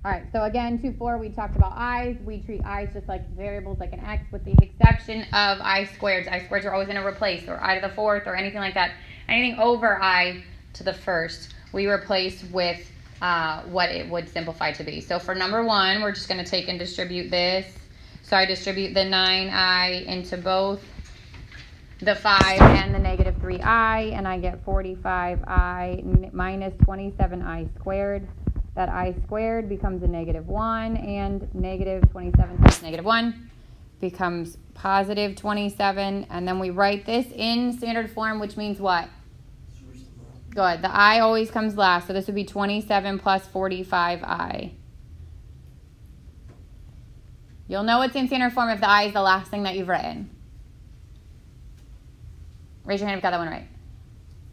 All right, so again, 2-4, we talked about i's. We treat i's just like variables, like an x, with the exception of I squareds. I squareds are always going to replace, or I to the fourth, or anything like that. Anything over I to the first, we replace with what it would simplify to be. So for number 1, we're just going to take and distribute this. So I distribute the 9i into both the 5 and the negative 3i, and I get 45i minus 27i squared. That I squared becomes a negative 1, and negative 27 times negative 1 becomes positive 27. And then we write this in standard form, which means what? Good. The I always comes last, so this would be 27 plus 45i. You'll know it's in standard form if the I is the last thing that you've written. Raise your hand if you got that one right.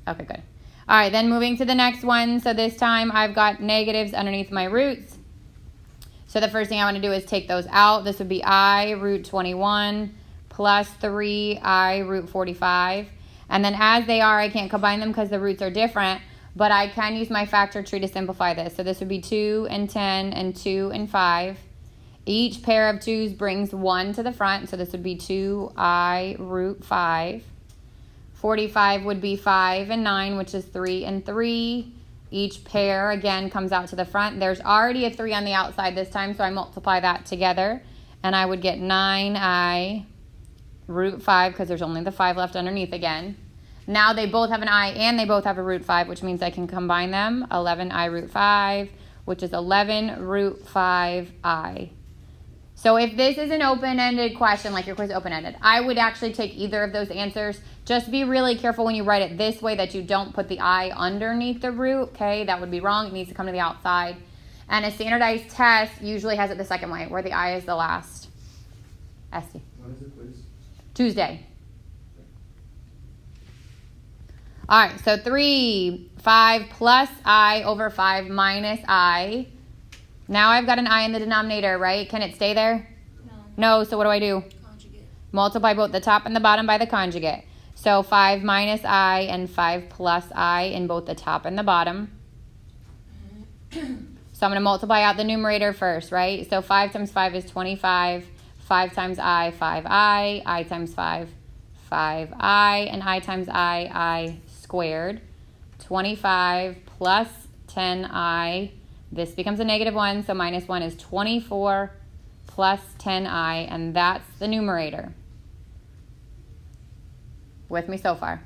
Okay, good. All right, then moving to the next one. So this time I've got negatives underneath my roots. So the first thing I want to do is take those out. This would be I root 21 plus 3I root 45. And then as they are, I can't combine them because the roots are different, but I can use my factor tree to simplify this. So this would be 2 and 10 and 2 and 5. Each pair of 2's brings 1 to the front, so this would be 2I root 5. 45 would be 5 and 9, which is 3 and 3. Each pair, again, comes out to the front. There's already a 3 on the outside this time, so I multiply that together. And I would get 9i root 5, because there's only the 5 left underneath again. Now they both have an I and they both have a root 5, which means I can combine them. 11i root 5, which is 11 root 5i. So if this is an open-ended question, like your quiz is open-ended, I would actually take either of those answers. Just be really careful when you write it this way that you don't put the I underneath the root, okay? That would be wrong. It needs to come to the outside. And a standardized test usually has it the second way, where the I is the last. Esty. When is the quiz? Tuesday. All right, so 5 plus I over 5 minus I. Now I've got an I in the denominator, right? Can it stay there? No, so what do I do? Conjugate. Multiply both the top and the bottom by the conjugate. So 5 minus I and 5 plus I in both the top and the bottom. So I'm going to multiply out the numerator first, right? So 5 times 5 is 25. 5 times I, 5i. I times 5, 5i. And I times I squared. 25 plus 10i. This becomes a negative 1, so minus 1 is 24 plus 10i, and that's the numerator. With me so far?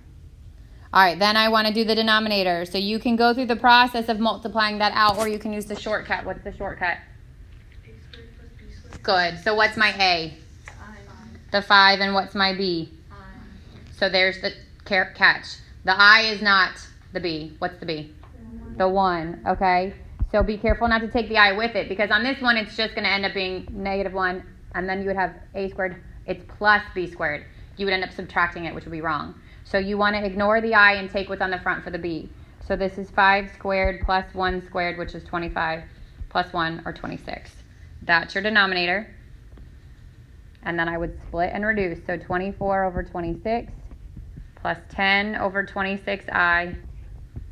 All right, then I want to do the denominator. So you can go through the process of multiplying that out, or you can use the shortcut. What's the shortcut? A squared plus B squared. Good. So what's my A? I. The 5, and what's my B? I. So there's the catch. The I is not the B. What's the B? The 1, okay? So be careful not to take the I with it, because on this one, it's just going to end up being negative 1, and then you would have A squared. It's plus B squared. You would end up subtracting it, which would be wrong. So you want to ignore the I and take what's on the front for the B. So this is 5 squared plus 1 squared, which is 25, plus 1, or 26. That's your denominator. And then I would split and reduce. So 24 over 26 plus 10 over 26i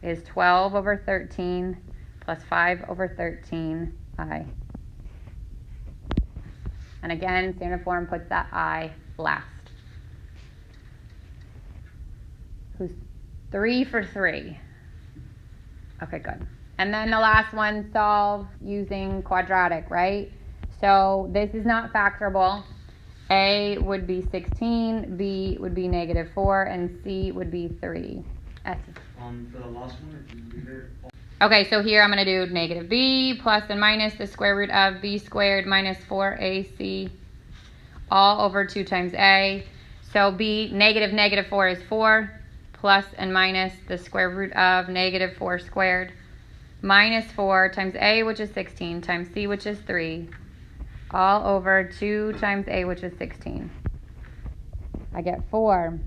is 12 over 13 plus 5 over 13i. And again, standard form puts that I last. Who's 3 for 3? Okay, good. And then the last one, solve using quadratic, right? So this is not factorable. A would be 16, B would be negative 4, and C would be 3. S. For the last one, okay, so here I'm going to do negative b plus and minus the square root of b squared minus 4ac all over 2 times a. So b, negative 4 is 4, plus and minus the square root of negative 4 squared minus 4 times a, which is 16, times c, which is 3, all over 2 times a, which is 16. I get 4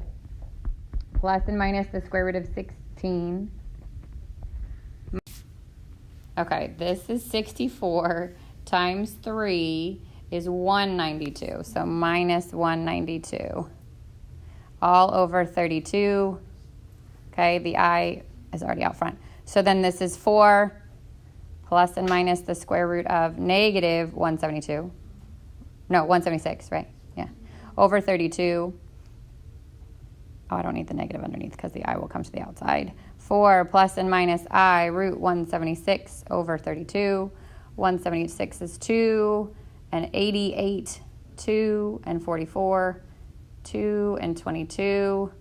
plus and minus the square root of 16. Okay, this is 64 times 3 is 192. So minus 192. All over 32. Okay, the I is already out front. So then this is 4 plus and minus the square root of negative 172. No, 176, right? Yeah. Over 32. Oh, I don't need the negative underneath because the I will come to the outside. 4 plus and minus I root 176 over 32. 176 is 2, and 88, 2, and 44, 2, and 22,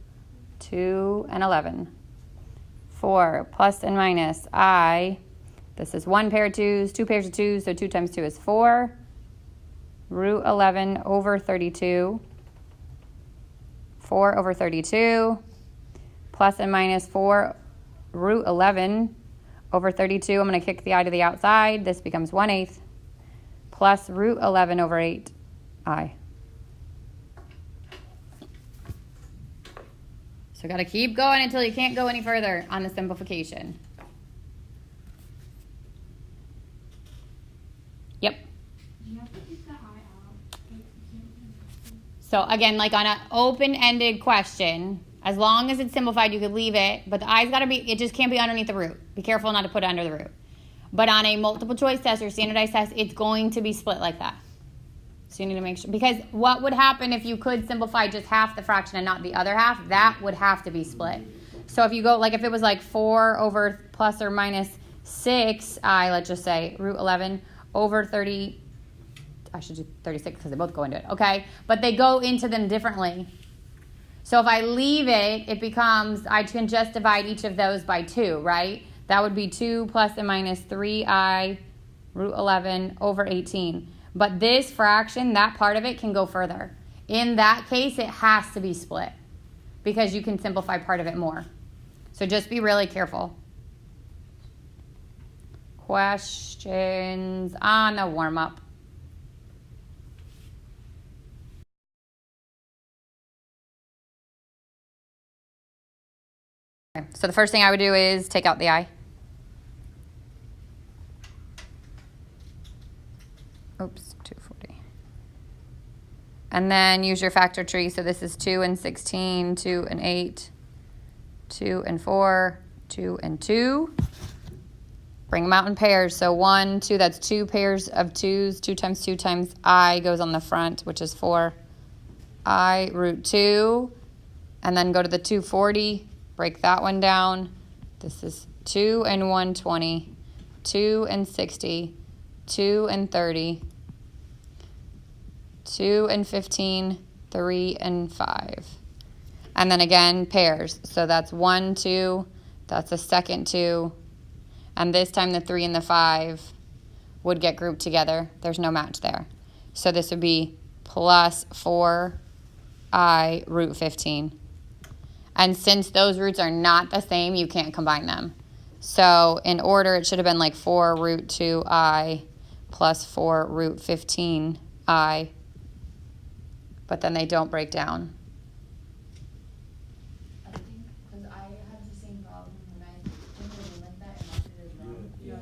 2, and 11. 4 plus and minus I, this is 1 pair of 2s, 2 pairs of 2s, so 2 times 2 is 4. Root 11 over 32. 4 over 32, plus and minus 4 root 11 over 32. I'm going to kick the I to the outside. This becomes 1/8 plus root 11 over 8I. So got to keep going until you can't go any further on the simplification. Yep. So again, like on an open-ended question, as long as it's simplified, you could leave it, but the I's got to be, it just can't be underneath the root. Be careful not to put it under the root. But on a multiple choice test or standardized test, it's going to be split like that. So you need to make sure, because what would happen if you could simplify just half the fraction and not the other half? That would have to be split. So if you go, like if it was like 4 over plus or minus 6I, let's just say, root 11 over 30, I should do 36 because they both go into it, okay? But they go into them differently. So if I leave it, it becomes, I can just divide each of those by 2, right? That would be 2 plus and minus 3I root 11 over 18. But this fraction, that part of it can go further. In that case, it has to be split because you can simplify part of it more. So just be really careful. Questions on the warm-up? So the first thing I would do is take out the I. Oops, 240. And then use your factor tree. So this is 2 and 16, 2 and 8, 2 and 4, 2 and 2. Bring them out in pairs. So 1, 2, that's 2 pairs of 2s. 2 times 2 times I goes on the front, which is 4. I root 2. And then go to the 240. Break that one down. This is 2 and 120, 2 and 60, 2 and 30, 2 and 15, 3 and 5. And then again, pairs. So that's 1, 2, that's a second 2. And this time the 3 and the 5 would get grouped together. There's no match there. So this would be plus 4I root 15. And since those roots are not the same, you can't combine them. So in order, it should have been like 4 root 2I plus 4 root 15I. But then they don't break down. I think, because I had the same problem when I implemented that and I did it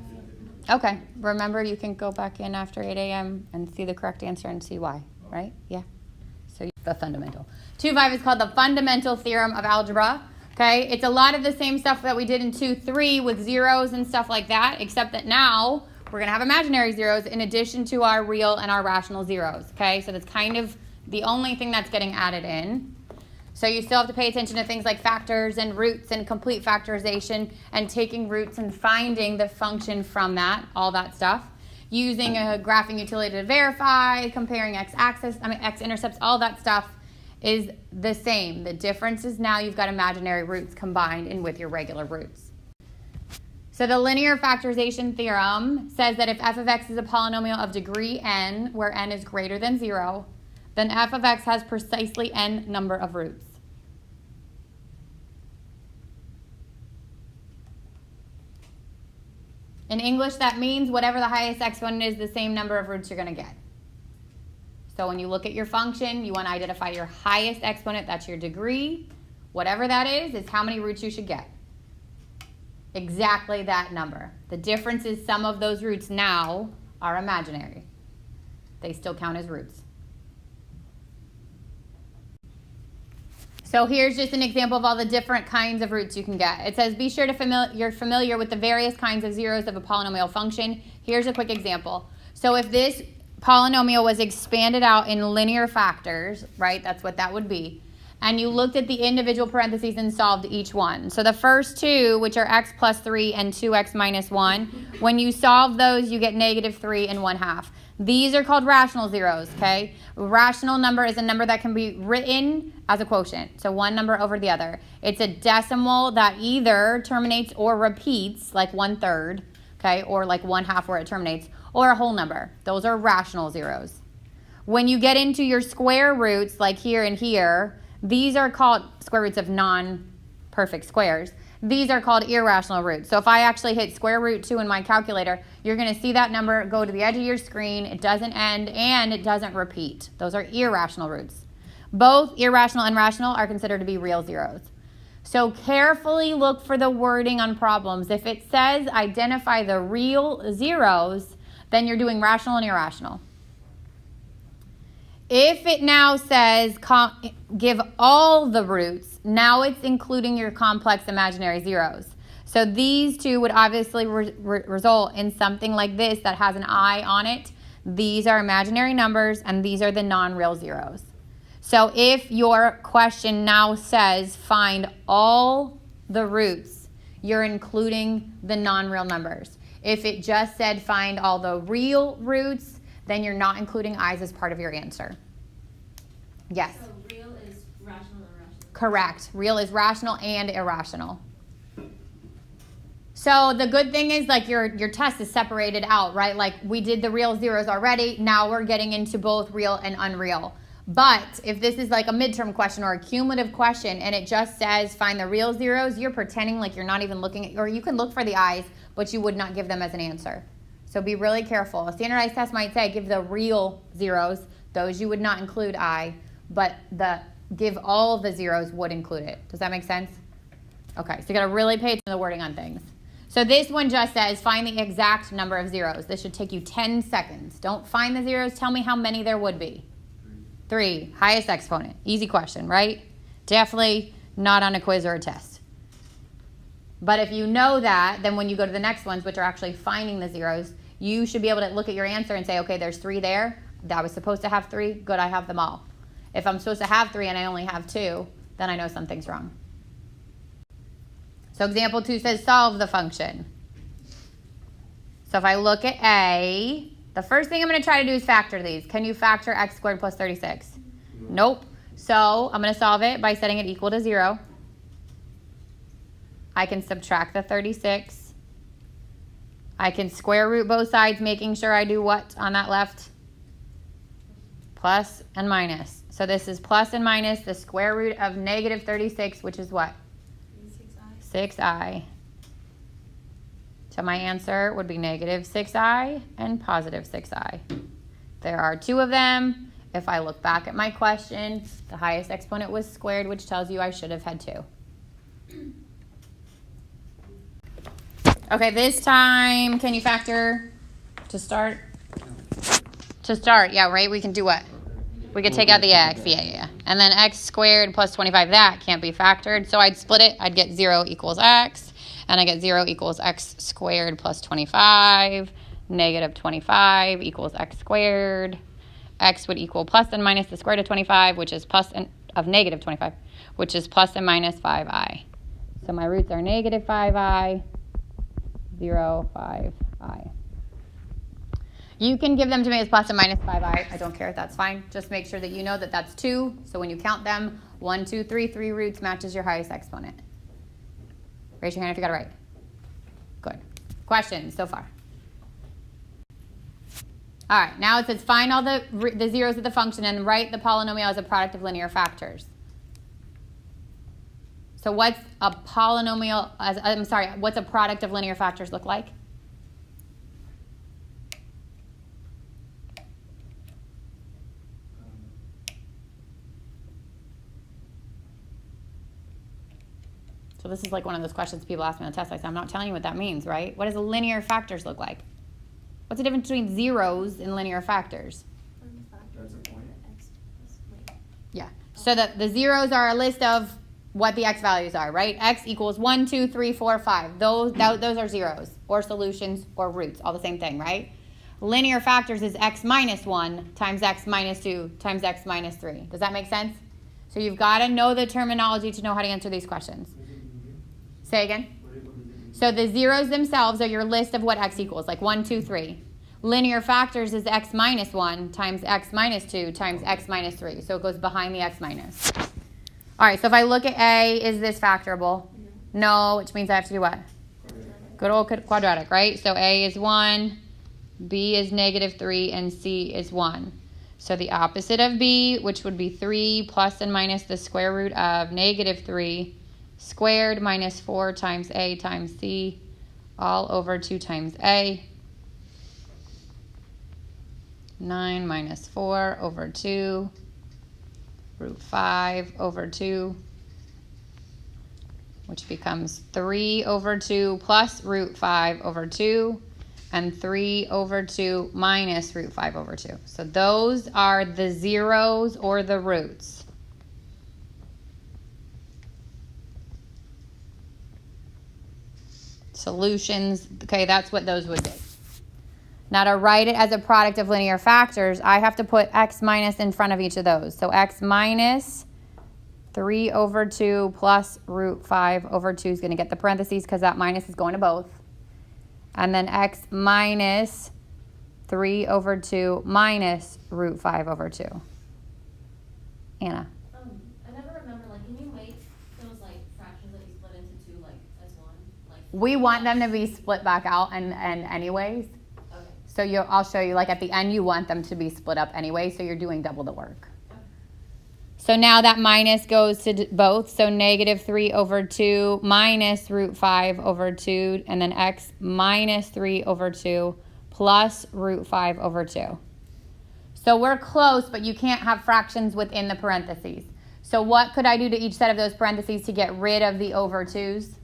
wrong. Okay. Remember, you can go back in after 8 a.m. and see the correct answer and see why, right? Yeah. So the fundamental. 2.5 is called the Fundamental Theorem of Algebra. Okay, it's a lot of the same stuff that we did in 2.3 with zeros and stuff like that, except that now we're going to have imaginary zeros in addition to our real and our rational zeros. Okay, so that's kind of the only thing that's getting added in. So you still have to pay attention to things like factors and roots and complete factorization and taking roots and finding the function from that, all that stuff. Using a graphing utility to verify, comparing X-intercepts, all that stuff is the same. The difference is now you've got imaginary roots combined in with your regular roots. So the linear factorization theorem says that if f of x is a polynomial of degree n, where n is greater than 0, then f of x has precisely n number of roots. In English, that means whatever the highest exponent is, the same number of roots you're going to get. So when you look at your function, you want to identify your highest exponent, that's your degree. Whatever that is how many roots you should get. Exactly that number. The difference is some of those roots now are imaginary. They still count as roots. So So here's just an example of all the different kinds of roots you can get. It says, be sure to you're familiar with the various kinds of zeros of a polynomial function. Here's a quick example. So if this polynomial was expanded out in linear factors, right, that's what that would be, and you looked at the individual parentheses and solved each one. So the first two, which are x plus 3 and 2x minus 1, when you solve those, you get negative 3 and 1/2. These are called rational zeros, okay? Rational number is a number that can be written as a quotient, so one number over the other. It's a decimal that either terminates or repeats, like 1/3, okay, or like 1/2 where it terminates, or a whole number. Those are rational zeros. When you get into your square roots, like here and here, these are called square roots of non-perfect squares. These are called irrational roots. So if I actually hit square root 2 in my calculator, you're going to see that number go to the edge of your screen. It doesn't end and it doesn't repeat. Those are irrational roots. Both irrational and rational are considered to be real zeros. So carefully look for the wording on problems. If it says identify the real zeros, then you're doing rational and irrational. If it now says give all the roots, now it's including your complex imaginary zeros. So these two would obviously result in something like this that has an I on it. These are imaginary numbers and these are the non-real zeros. So if your question now says find all the roots, you're including the non-real numbers. If it just said find all the real roots, then you're not including i's as part of your answer. Yes? So real is rational or irrational? Correct. Real is rational and irrational. So the good thing is like your test is separated out, right? Like we did the real zeros already. Now we're getting into both real and unreal. But if this is like a midterm question or a cumulative question and it just says find the real zeros, you're pretending like you're not even looking at, or you can look for the i's, but you would not give them as an answer. So be really careful. A standardized test might say give the real zeros. Those you would not include I, but the give all the zeros would include it. Does that make sense? Okay, so you got to really pay attention to the wording on things. So this one just says find the exact number of zeros. This should take you 10 seconds. Don't find the zeros. Tell me how many there would be. 3. Highest exponent. Easy question, right? Definitely not on a quiz or a test. But if you know that, then when you go to the next ones, which are actually finding the zeros, you should be able to look at your answer and say, okay, there's 3 there. I was supposed to have 3. Good, I have them all. If I'm supposed to have 3 and I only have 2, then I know something's wrong. So example 2 says solve the function. So if I look at A, the first thing I'm going to try to do is factor these. Can you factor x squared plus 36? Nope. So I'm going to solve it by setting it equal to 0. I can subtract the 36. I can square root both sides, making sure I do what on that left? Plus and minus. So this is plus and minus the square root of negative 36, which is what? 6i. So my answer would be negative 6i and positive 6i. There are 2 of them. If I look back at my question, the highest exponent was squared, which tells you I should have had 2. Okay, this time, can you factor to start? To start, yeah, right? We can do what? We could take out the x, yeah. And then x squared plus 25, that can't be factored. So I'd split it. I'd get 0 equals x. And I get 0 equals x squared plus 25. Negative 25 equals x squared. X would equal plus and minus the square root of 25, which is plus and of negative 25, which is plus and minus 5i. So my roots are negative 5i, 0, 5i. You can give them to me as plus and minus 5i. I don't care. That's fine. Just make sure that you know that that's 2. So when you count them, 1, 2, 3, 3 roots matches your highest exponent. Raise your hand if you got it right. Good. Questions so far? All right. Now it says find all the zeros of the function and write the polynomial as a product of linear factors. So what's a polynomial? What's a product of linear factors look like? So this is like one of those questions people ask me on the test. I say, I'm not telling you what that means, right? What does linear factors look like? What's the difference between zeros and linear factors? That's a point. X plus, wait. Yeah. So the zeros are a list of what the x values are, right? X equals 1, 2, 3, 4, 5. Those are zeros or solutions or roots, all the same thing, right? Linear factors is x minus 1 times x minus 2 times x minus 3. Does that make sense? So you've got to know the terminology to know how to answer these questions. Say again. So the zeros themselves are your list of what x equals, like 1, 2, 3. Linear factors is x minus 1 times x minus 2 times x minus 3. So it goes behind the x minus. All right, so if I look at A, is this factorable? No, which means I have to do what? Good old quadratic, right? So A is 1, B is -3, and C is 1. So the opposite of B, which would be 3 plus and minus the square root of -3 squared minus 4 times A times C, all over 2 times A. 9 minus 4 over 2, root 5 over 2, which becomes 3 over 2 plus root 5 over 2, and 3 over 2 minus root 5 over 2. So those are the zeros or the roots. Solutions, okay, that's what those would be. Now to write it as a product of linear factors, I have to put x minus in front of each of those. So x minus 3 over 2 plus root 5 over 2 is going to get the parentheses because that minus is going to both. And then x minus 3 over 2 minus root 5 over 2. Anna. I never remember, like, can you make those, like, fractions that you split into two, like, as one? Like, We want them to be split back out and anyways. So I'll show you, like at the end, you want them to be split up anyway, so you're doing double the work. Okay. So now that minus goes to both, so -3 over 2 minus root 5 over 2, and then x minus 3 over 2 plus root 5 over 2. So we're close, but you can't have fractions within the parentheses. So what could I do to each set of those parentheses to get rid of the over 2's?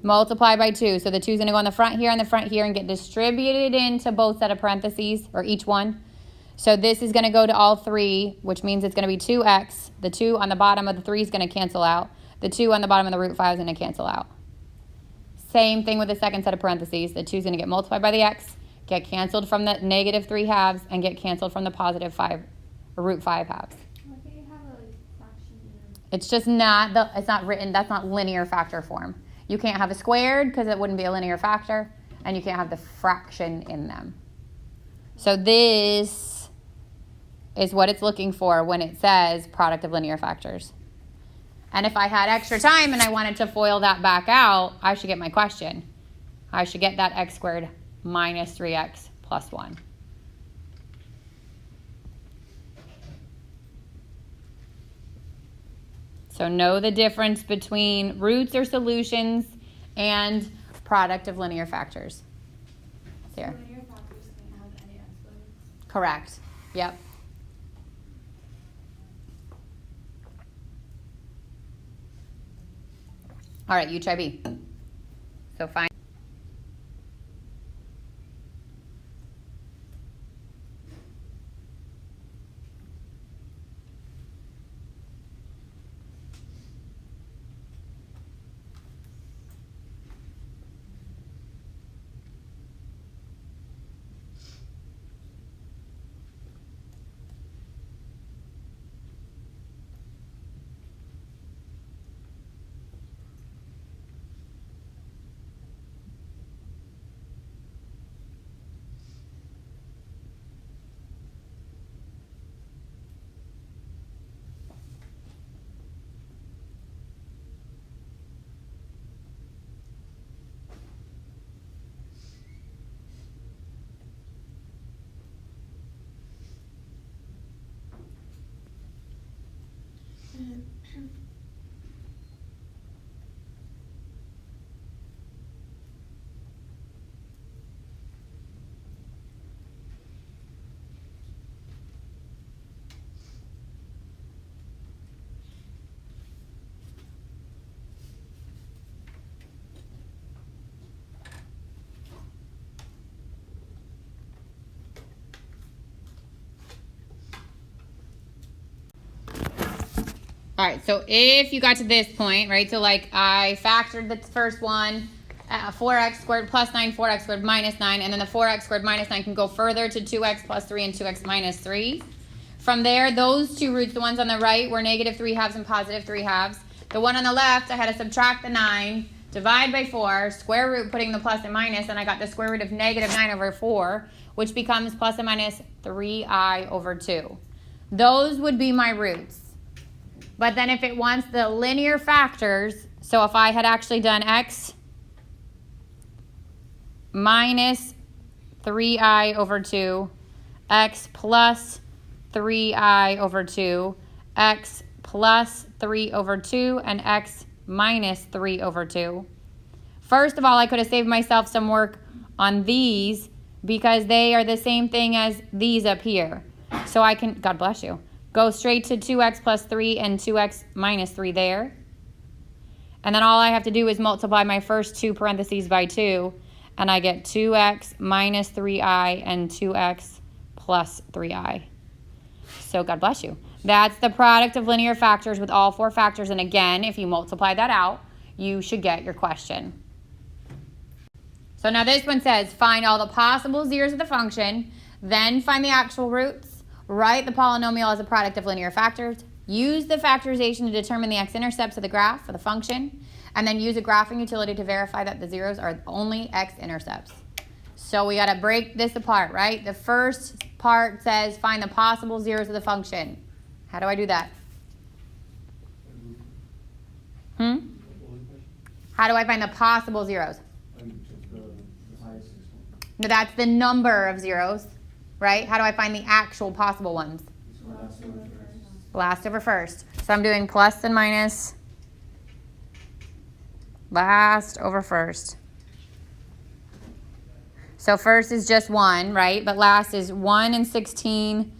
Multiply by 2. So the 2 is going to go in the front here and the front here and get distributed into both set of parentheses, or each one. So this is going to go to all three, which means it's going to be 2x. The 2 on the bottom of the 3 is going to cancel out. The 2 on the bottom of the root 5 is going to cancel out. Same thing with the second set of parentheses. The 2 is going to get multiplied by the x, get canceled from the -3 halves, and get canceled from the positive 5, or root 5 halves. Why can't you have a fraction in It's just not, it's not written, that's not linear factor form. You can't have a squared because it wouldn't be a linear factor, and you can't have the fraction in them. So this is what it's looking for when it says product of linear factors. And if I had extra time and I wanted to FOIL that back out, I should get my question. I should get that x squared minus 3x plus 1. So know the difference between roots or solutions and product of linear factors. Here. So linear factors can't have any exponents? Correct. Yep. All right, you try B. So find. All right, so if you got to this point, right, so like I factored the first one, 4x squared plus 9, 4x squared minus 9, and then the 4x squared minus 9 can go further to 2x plus 3 and 2x minus 3. From there, those two roots, the ones on the right, were negative 3/2 and positive 3/2. The one on the left, I had to subtract the 9, divide by 4, square root putting the plus and minus, and I got the square root of negative 9 over 4, which becomes plus and minus 3i over 2. Those would be my roots. But then if it wants the linear factors, so if I had actually done x minus 3i over 2, x plus 3i over 2, x plus 3 over 2, and x minus 3 over 2. First of all, I could have saved myself some work on these because they are the same thing as these up here. So I can, God bless you, go straight to 2x plus 3 and 2x minus 3 there. And then all I have to do is multiply my first two parentheses by 2, and I get 2x minus 3i and 2x plus 3i. So God bless you. That's the product of linear factors with all four factors. And again, if you multiply that out, you should get your question. So now this one says, find all the possible zeros of the function, then find the actual roots, write the polynomial as a product of linear factors, use the factorization to determine the x-intercepts of the graph for the function, and then use a graphing utility to verify that the zeros are only x-intercepts. So we got to break this apart, right? The first part says find the possible zeros of the function. How do I do that? How do I find the possible zeros? No, that's the number of zeros, right? How do I find the actual possible ones? Last over first. So I'm doing plus and minus last over first. So first is just 1, right? But last is 1 and 16,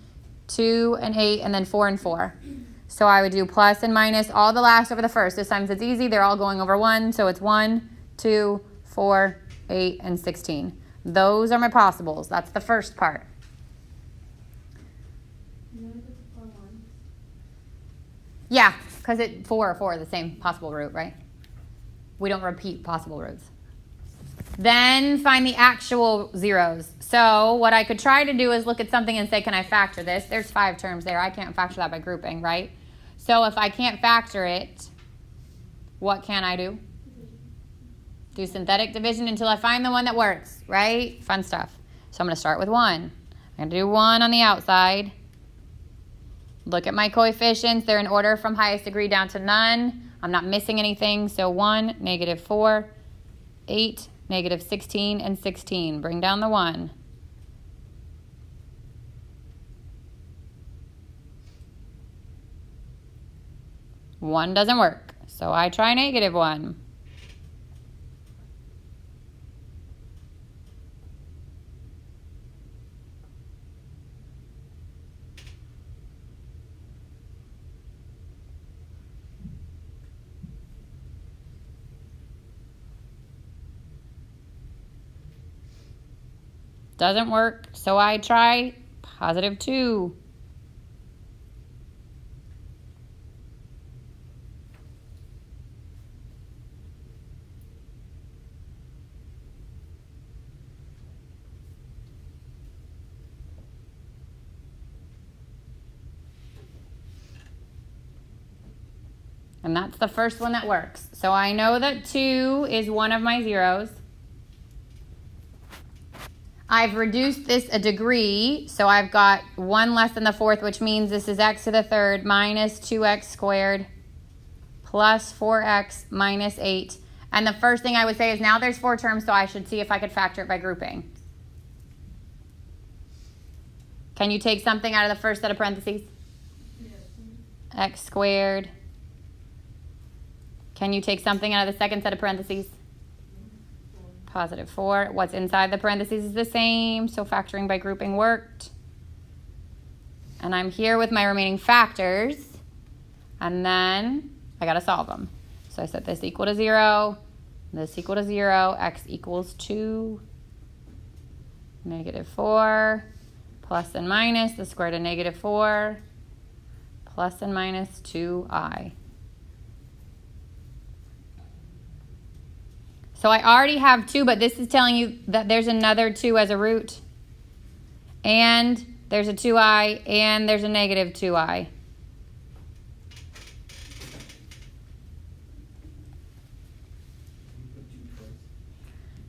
2 and 8, and then 4 and 4. So I would do plus and minus all the last over the first. This time it's easy. They're all going over 1. So it's 1, 2, 4, 8, and 16. Those are my possibles. That's the first part. Yeah, because 4 are the same possible root, right? We don't repeat possible roots. Then find the actual zeros. So what I could try to do is look at something and say, can I factor this? There's 5 terms there. I can't factor that by grouping, right? So if I can't factor it, what can I do? Do synthetic division until I find the one that works, right? Fun stuff. So I'm going to start with 1. I'm going to do 1 on the outside. Look at my coefficients. They're in order from highest degree down to none. I'm not missing anything. So 1, negative 4, 8, negative 16, and 16. Bring down the 1. One doesn't work. So I try negative 1. Doesn't work, so I try positive 2. And that's the first one that works. So I know that 2 is one of my zeros. I've reduced this a degree, so I've got 1 less than the 4th, which means this is x to the 3rd minus 2x squared plus 4x minus 8. And the first thing I would say is now there's 4 terms, so I should see if I could factor it by grouping. Can you take something out of the first set of parentheses? Yes. X squared. Can you take something out of the second set of parentheses? Positive 4. What's inside the parentheses is the same, so factoring by grouping worked. And I'm here with my remaining factors, and then I got to solve them. So I set this equal to 0, this equal to 0, x equals 2, negative 4, plus and minus the square root of negative 4, plus and minus 2i. So I already have 2, but this is telling you that there's another 2 as a root. And there's a 2i, and there's a negative 2i.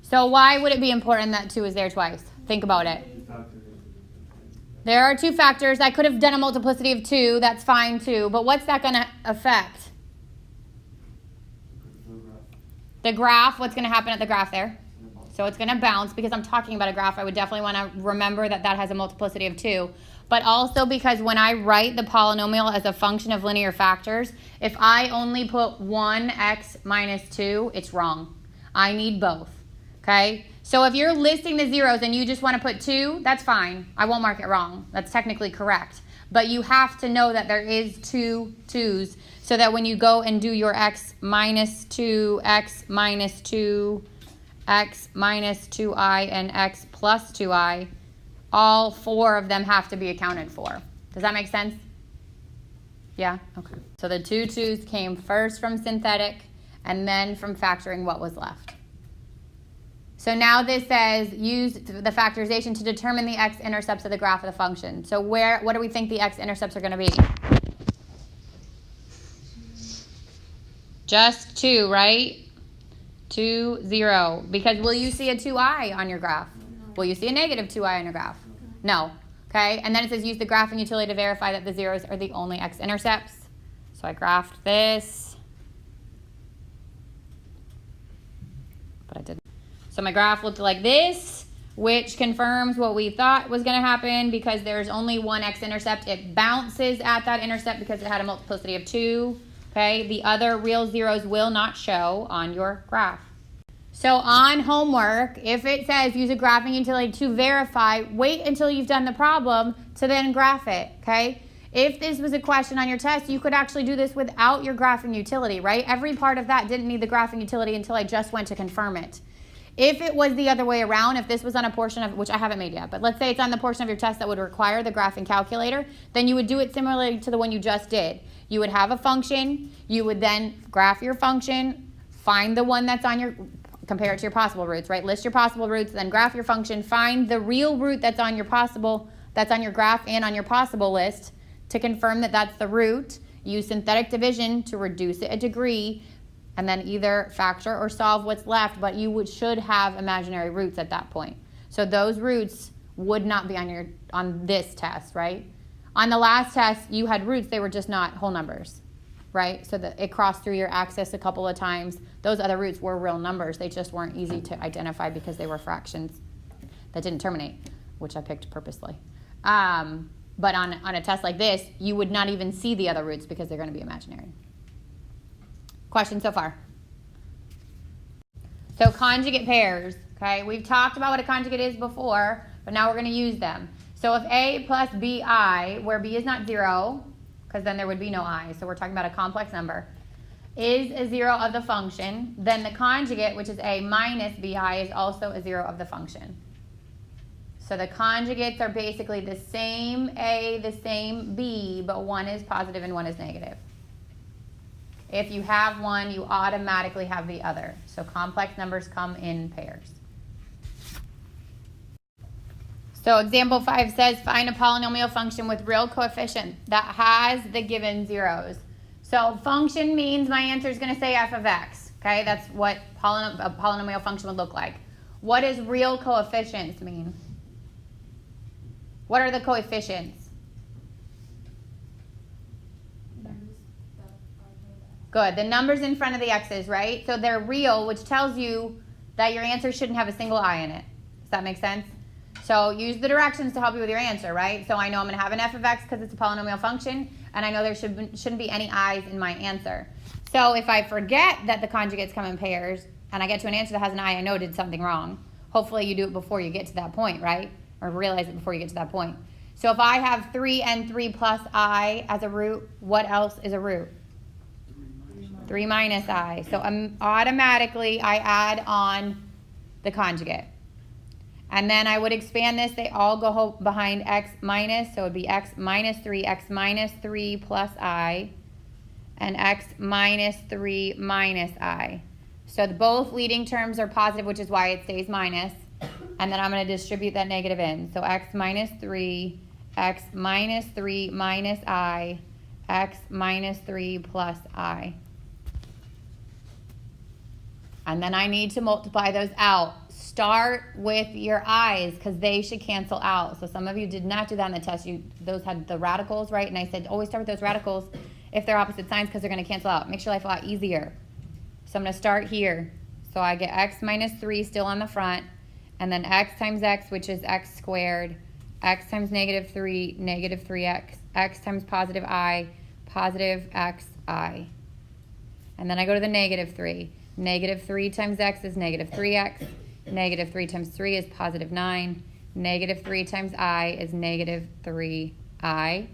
So why would it be important that 2 is there twice? Think about it. There are 2 factors. I could have done a multiplicity of 2. That's fine too. But what's that going to affect? The graph. What's going to happen at the graph there? So it's going to bounce. Because I'm talking about a graph, I would definitely want to remember that that has a multiplicity of 2. But also because when I write the polynomial as a function of linear factors, if I only put 1x minus 2, it's wrong. I need both. Okay? So if you're listing the zeros and you just want to put 2, that's fine. I won't mark it wrong. That's technically correct. But you have to know that there is 2 2's so that when you go and do your x minus 2, x minus 2, x minus 2i, and x plus 2i, all 4 of them have to be accounted for. Does that make sense? Yeah? Okay. So the 2 2's came first from synthetic and then from factoring what was left. So now this says use the factorization to determine the x-intercepts of the graph of the function. So what do we think the x-intercepts are going to be? Just 2, right? 2, 0. Because will you see a 2i on your graph? Will you see a negative 2i on your graph? No. Okay? And then it says use the graphing utility to verify that the zeros are the only x-intercepts. So I graphed this. But I didn't. So my graph looked like this, which confirms what we thought was going to happen because there's only one x-intercept. It bounces at that intercept because it had a multiplicity of 2. Okay, the other real zeros will not show on your graph. So on homework, if it says use a graphing utility to verify, wait until you've done the problem to then graph it, okay? If this was a question on your test, you could actually do this without your graphing utility, right? Every part of that didn't need the graphing utility until I just went to confirm it. If it was the other way around, if this was on a portion of, which I haven't made yet, but let's say it's on the portion of your test that would require the graphing calculator, then you would do it similarly to the one you just did. You would have a function, you would then graph your function, find the one that's on your, compare it to your possible roots, right? List your possible roots, then graph your function, find the real root that's on your possible, that's on your graph and on your possible list to confirm that that's the root. Use synthetic division to reduce it a degree, and then either factor or solve what's left, but you should have imaginary roots at that point. So those roots would not be on this test, right? On the last test, you had roots, they were just not whole numbers, right? So that it crossed through your axis a couple of times. Those other roots were real numbers. They just weren't easy to identify because they were fractions that didn't terminate, which I picked purposely. But on a test like this, you would not even see the other roots because they're going to be imaginary. Questions so far? So conjugate pairs, okay? We've talked about what a conjugate is before, but now we're going to use them. So if a plus bi, where b is not 0, because then there would be no I, so we're talking about a complex number, is a 0 of the function, then the conjugate, which is a minus bi, is also a 0 of the function. So the conjugates are basically the same a, the same b, but one is positive and one is negative. If you have one, you automatically have the other. So complex numbers come in pairs. So example 5 says, find a polynomial function with real coefficient that has the given zeros. So function means my answer is going to say f of x. Okay, that's what a polynomial function would look like. What does real coefficients mean? What are the coefficients? Good. The numbers in front of the x's, right? So they're real, which tells you that your answer shouldn't have a single I in it. Does that make sense? So use the directions to help you with your answer, right? So I know I'm going to have an f of x because it's a polynomial function, and I know there shouldn't be any i's in my answer. So if I forget that the conjugates come in pairs, and I get to an answer that has an I know I did something wrong. Hopefully you do it before you get to that point, right? Or realize it before you get to that point. So if I have 3 and 3 plus I as a root, what else is a root? 3 minus I. So automatically I add on the conjugate. And then I would expand this. They all go behind x minus. So it would be x minus 3 plus I, and x minus 3 minus I. So both leading terms are positive, which is why it stays minus. And then I'm going to distribute that negative in. So x minus 3 minus I, x minus 3 plus I. And then I need to multiply those out. Start with your i's because they should cancel out. So some of you did not do that in the test. Those had the radicals, right? And I said always start with those radicals if they're opposite signs because they're going to cancel out. Makes your life a lot easier. So I'm going to start here. So I get x minus 3 still on the front. And then x times x, which is x squared. X times negative 3, negative 3x. X times positive I, positive xi. And then I go to the negative 3. Negative 3 times x is negative 3x. Negative 3 times 3 is positive 9. Negative 3 times I is negative 3i.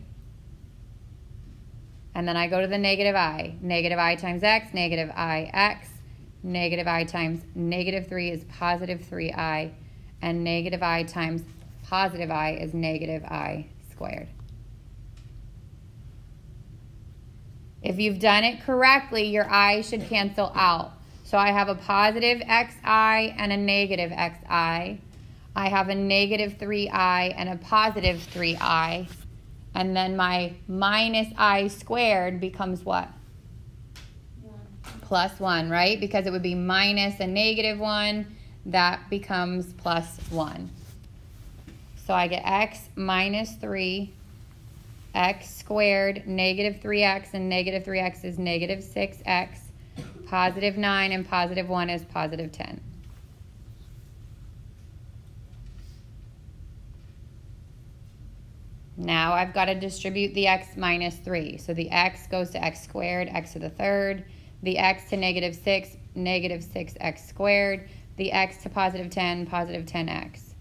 And then I go to the negative I. Negative I times x, negative ix. Negative I times negative 3 is positive 3i. And negative I times positive I is negative I squared. If you've done it correctly, your I should cancel out. So I have a positive xi and a negative xi. I have a negative 3i and a positive 3i. And then my minus I squared becomes what? 1. Plus 1, right? Because it would be minus a negative 1. That becomes plus 1. So I get x minus 3, x squared, negative 3x, and negative 3x is negative 6x. Positive 9 and positive 1 is positive 10. Now I've got to distribute the x minus 3. So the x goes to x squared, x to the third. The x to negative 6, negative 6x squared. The x to positive 10, positive 10x.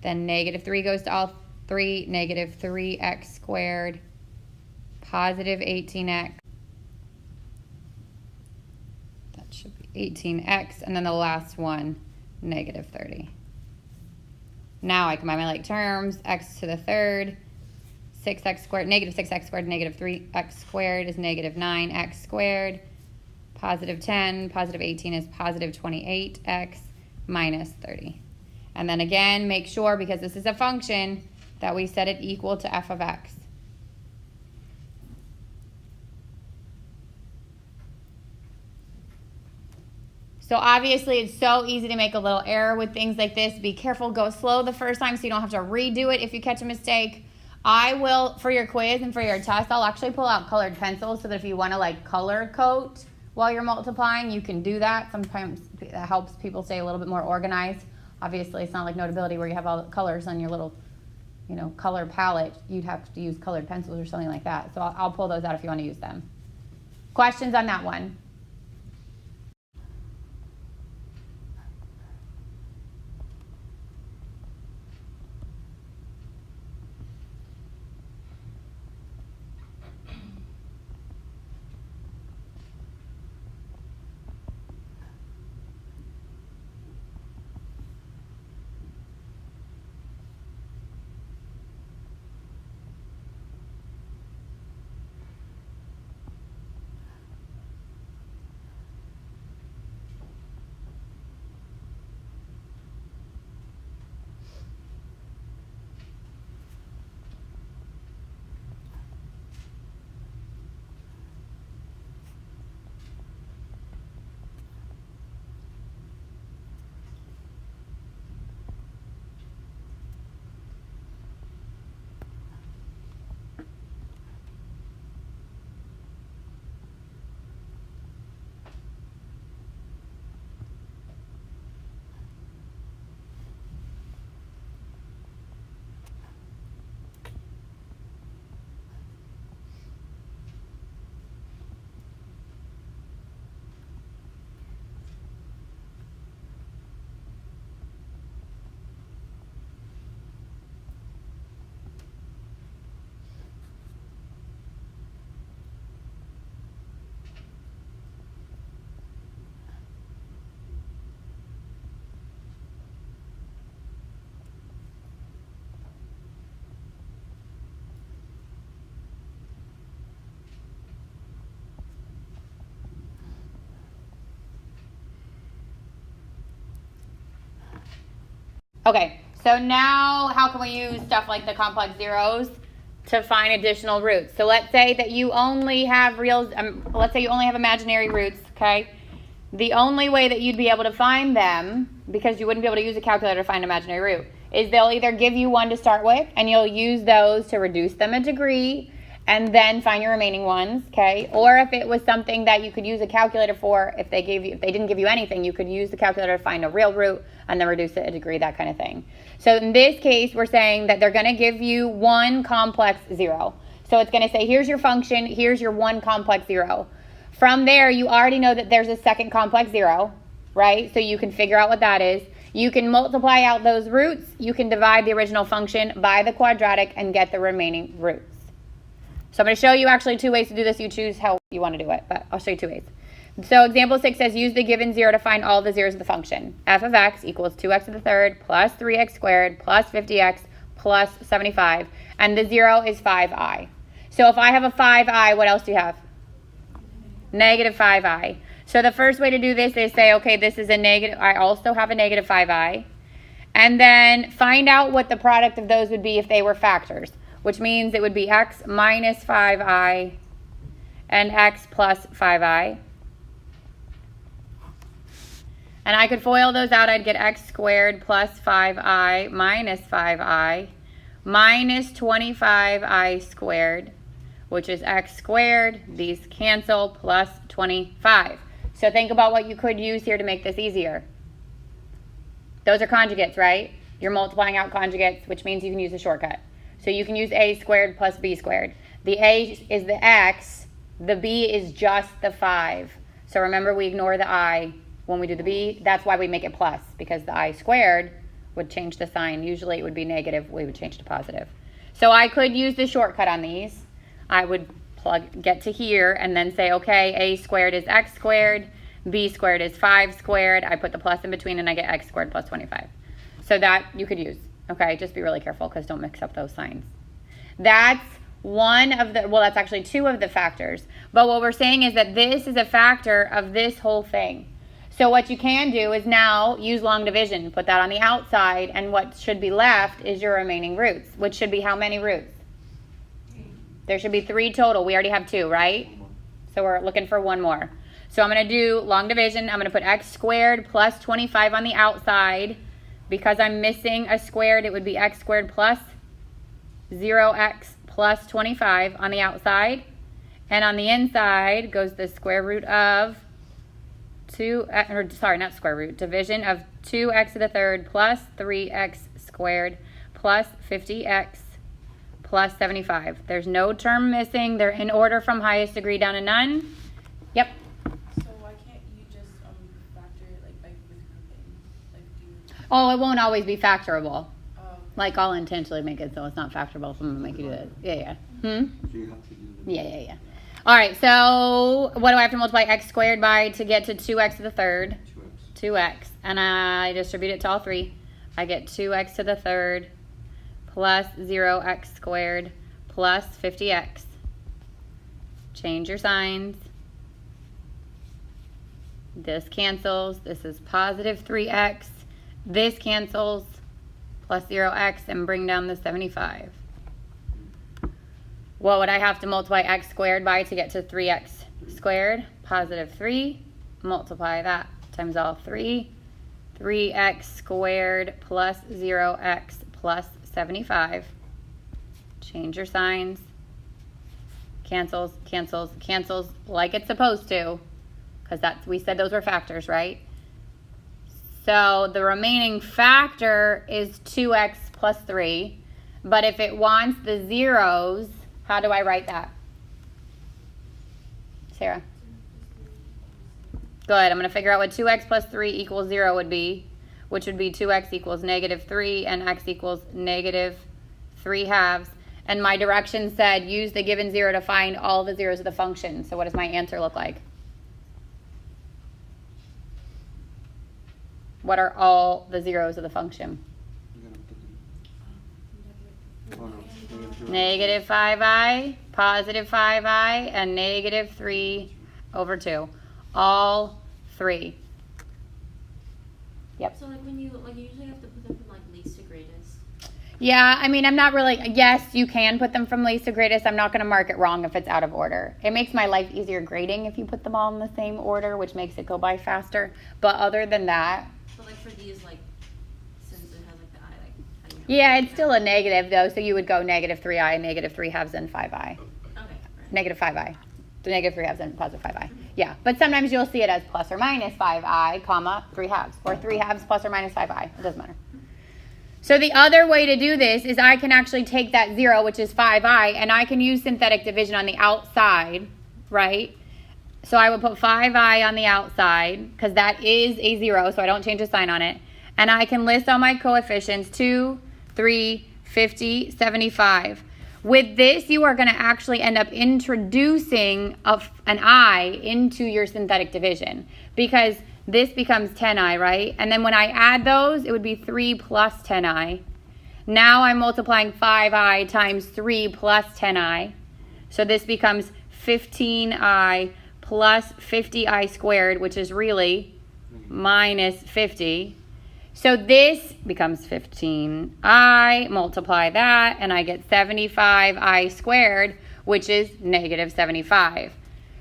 Then negative 3 goes to all three, negative 3x squared, positive 18x. That should be 18x. And then the last one, negative 30. Now I combine my like terms. X to the third, 6x squared, negative 6x squared, negative 3x squared is negative 9x squared. Positive 10, positive 18 is positive 28x minus 30. And then again, make sure, because this is a function, that we set it equal to f of x. So obviously it's so easy to make a little error with things like this. Be careful, go slow the first time so you don't have to redo it if you catch a mistake. I will, for your quiz and for your test, I'll actually pull out colored pencils so that if you want to like color code while you're multiplying, you can do that. Sometimes that helps people stay a little bit more organized. Obviously, it's not like Notability where you have all the colors on your little, color palette. You'd have to use colored pencils or something like that. So I'll pull those out if you want to use them. Questions on that one? Okay, so now how can we use stuff like the complex zeros to find additional roots? So let's say that you only have let's say you only have imaginary roots, okay? The only way that you'd be able to find them, because you wouldn't be able to use a calculator to find an imaginary root, is they'll either give you one to start with, and you'll use those to reduce them a degree, and then find your remaining ones, okay? Or if it was something that you could use a calculator for, if they didn't give you anything, you could use the calculator to find a real root and then reduce it a degree, that kind of thing. So in this case, we're saying that they're going to give you one complex zero. So it's going to say, here's your function, here's your one complex zero. From there, you already know that there's a second complex zero, right? So you can figure out what that is. You can multiply out those roots. You can divide the original function by the quadratic and get the remaining roots. So I'm going to show you actually two ways to do this. You choose how you want to do it, but I'll show you two ways. So example 6 says, use the given zero to find all the zeros of the function. F of x equals 2x to the third plus 3x squared plus 50x plus 75. And the zero is 5i. So if I have a 5i, what else do you have? Negative 5i. So the first way to do this is say, okay, this is a negative. I also have a negative 5i. And then find out what the product of those would be if they were factors, which means it would be x minus 5i and x plus 5i. And I could FOIL those out. I'd get x squared plus 5i minus 5i minus 25i squared, which is x squared. These cancel, plus 25. So think about what you could use here to make this easier. Those are conjugates, right? You're multiplying out conjugates, which means you can use a shortcut. So you can use a squared plus b squared. The a is the x. The b is just the 5. So remember, we ignore the I when we do the b. That's why we make it plus, because the I squared would change the sign. Usually it would be negative. We would change to positive. So I could use the shortcut on these. I would get to here and then say, okay, a squared is x squared, b squared is 5 squared. I put the plus in between and I get x squared plus 25. So that you could use. Okay, just be really careful because don't mix up those signs. That's one of the, well, that's actually two of the factors. But what we're saying is that this is a factor of this whole thing. So what you can do is now use long division. Put that on the outside, and what should be left is your remaining roots, which should be how many roots? There should be 3 total. We already have 2, right? So we're looking for 1 more. So I'm going to do long division. I'm going to put x squared plus 25 on the outside. Because I'm missing a squared, it would be x squared plus 0x plus 25 on the outside. And on the inside goes the square root of division of 2x to the third plus 3x squared plus 50x plus 75. There's no term missing. They're in order from highest degree down to none. Yep. So why can't you just factor it like with grouping? Oh, it won't always be factorable. Oh. Like I'll intentionally make it so it's not factorable. So I'm gonna make you do it. Yeah. So you have to do the Yeah. All right. So what do I have to multiply x squared by to get to 2x to the third? 2x. And I distribute it to all 3. I get 2x to the third plus 0x squared plus 50x. Change your signs. This cancels. This is positive 3x. This cancels, plus 0x, and bring down the 75. What would I have to multiply x squared by to get to 3x squared? Positive 3. Multiply that times all 3. 3x squared plus 0x plus 75. Change your signs. Cancels, cancels, cancels like it's supposed to. Because we said those were factors, right? So the remaining factor is 2x plus 3. But if it wants the zeros, how do I write that? Sarah? Good. I'm going to figure out what 2x plus 3 equals 0 would be, which would be 2x equals negative 3 and x equals negative 3/2. And my direction said use the given 0 to find all the zeros of the function. So what does my answer look like? What are all the zeros of the function? Negative 5i, positive 5i, and negative 3/2. All 3. Yep. So like when you usually have to put them from like least Yeah, I mean, I'm not really, yes, you can put them from least to greatest. I'm not going to mark it wrong if it's out of order. It makes my life easier grading if you put them all in the same order, which makes it go by faster. But other than that. So like for these, like, since it has like the I, like, how do you know? Yeah, it's still a negative though, so you would go negative 3i, negative 3 halves, and 5i. Okay. Right. Negative 5i. The negative 3 halves and positive 5i. Yeah, but sometimes you'll see it as plus or minus 5i, comma, 3 halves. Or 3 halves plus or minus 5i. It doesn't matter. So the other way to do this is I can actually take that 0, which is 5i, and I can use synthetic division on the outside, right? So I would put 5i on the outside, because that is a 0, so I don't change the sign on it. And I can list all my coefficients, 2, 3, 50, 75. With this, you are going to actually end up introducing an I into your synthetic division, because this becomes 10i, right? And then when I add those, it would be 3 plus 10i. Now I'm multiplying 5i times 3 plus 10i. So this becomes 15i plus 50i squared, which is really minus 50. So this becomes 15i, multiply that, and I get 75i squared, which is negative 75.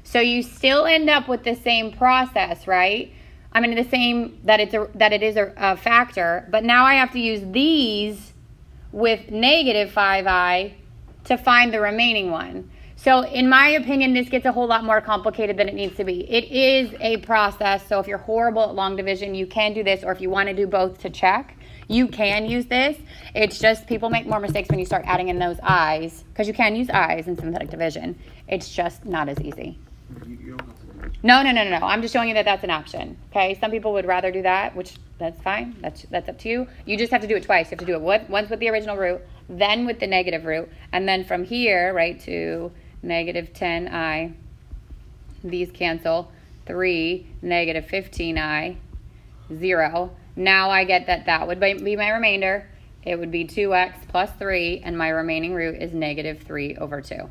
So you still end up with the same process, right? I mean, the same, that it is a factor, but now I have to use these with negative 5i to find the remaining one. So in my opinion, this gets a whole lot more complicated than it needs to be. It is a process, so if you're horrible at long division, you can do this, or if you want to do both to check, you can use this. It's just people make more mistakes when you start adding in those i's, because you can use i's in synthetic division. It's just not as easy. You don't have to do it. No. I'm just showing you that that's an option. Okay, some people would rather do that, which that's fine. That's up to you. You just have to do it twice. You have to do it once with the original root, then with the negative root, and then from here, right, to negative 10i. These cancel. 3, negative 15i, 0. Now I get that would be my remainder. It would be 2x plus 3, and my remaining root is negative 3 over 2.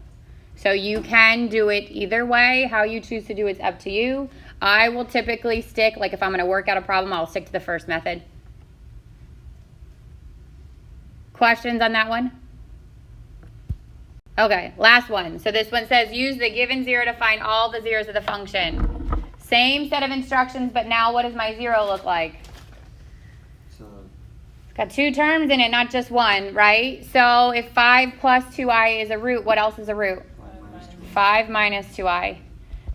So you can do it either way. How you choose to do it's up to you. I will typically stick, like if I'm going to work out a problem, I'll stick to the first method. Questions on that one? Okay, last one. So this one says use the given 0 to find all the zeros of the function. Same set of instructions, but now what does my 0 look like? So, It's got 2 terms in it, not just one, right? So if 5 plus 2i is a root, what else is a root? 5 minus 2i.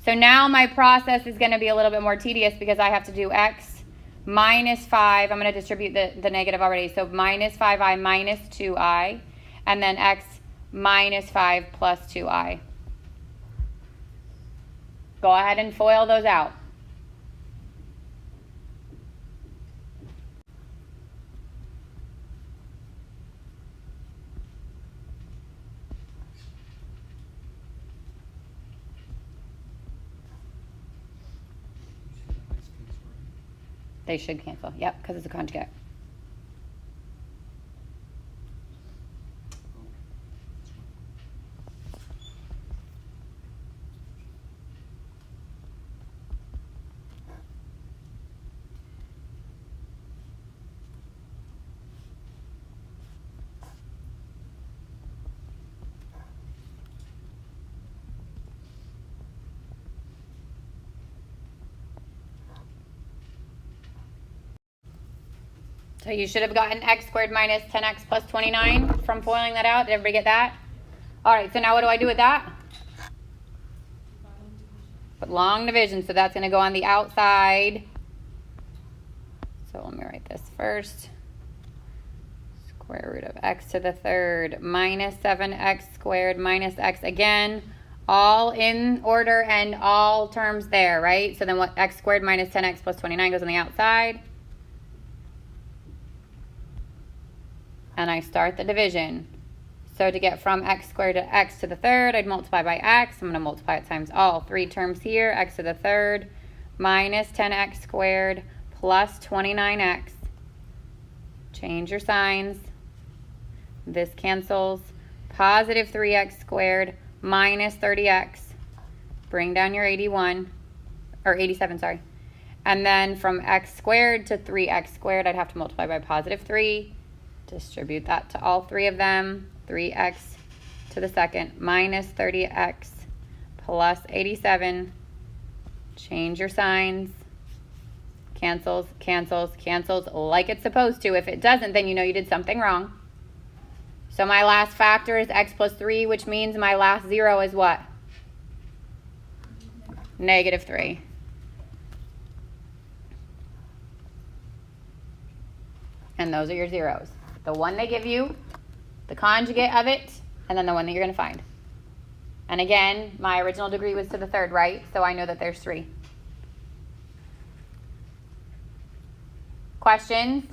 So now my process is going to be a little bit more tedious because I have to do x minus 5. I'm going to distribute the negative already. So minus 5i minus 2i. And then x minus 5 plus 2i. Go ahead and FOIL those out. They should cancel. Yep, because it's a conjugate. So you should have gotten x squared minus 10x plus 29 from foiling that out. Did everybody get that? All right, so now what do I do with that? Put long division, so that's going to go on the outside. So let me write this first. Square root of x to the third minus 7x squared minus x again. All in order and all terms there, right? So then what? X squared minus 10x plus 29 goes on the outside. And I start the division. So to get from x squared to x to the third, I'd multiply by x. I'm going to multiply it times all 3 terms here. X to the third minus 10x squared plus 29x. Change your signs. This cancels. Positive 3x squared minus 30x. Bring down your 81, or 87, sorry. And then from x squared to 3x squared, I'd have to multiply by positive 3. Distribute that to all three of them. 3x to the second minus 30x plus 87. Change your signs. Cancels, cancels, cancels like it's supposed to. If it doesn't, then you know you did something wrong. So my last factor is x plus 3, which means my last 0 is what? -3. And those are your zeros. The one they give you, the conjugate of it, and then the one that you're going to find. And again, my original degree was to the third, right? So I know that there's 3. Questions?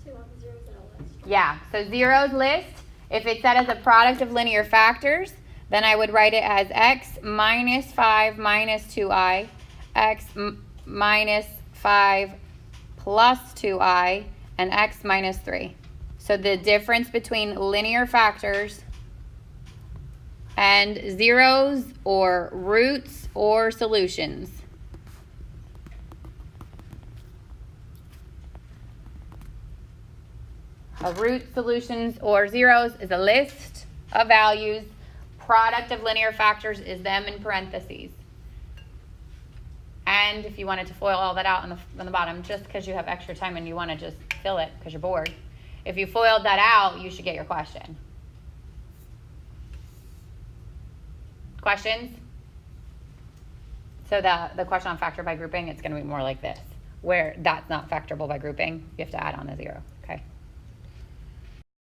So you want the zeros in a list? Yeah, so zeros list, if it's set as a product of linear factors, then I would write it as x minus 5 minus 2i, x minus 5 plus 2i, and x minus 3. So the difference between linear factors and zeros or roots or solutions. A root, solutions, or zeros is a list of values. Product of linear factors is them in parentheses. And if you wanted to FOIL all that out on the bottom, just because you have extra time and you want to just fill it because you're bored, if you FOILed that out, you should get your question. Questions? So the question on factor by grouping, it's going to be more like this, where that's not factorable by grouping. You have to add on a 0, okay?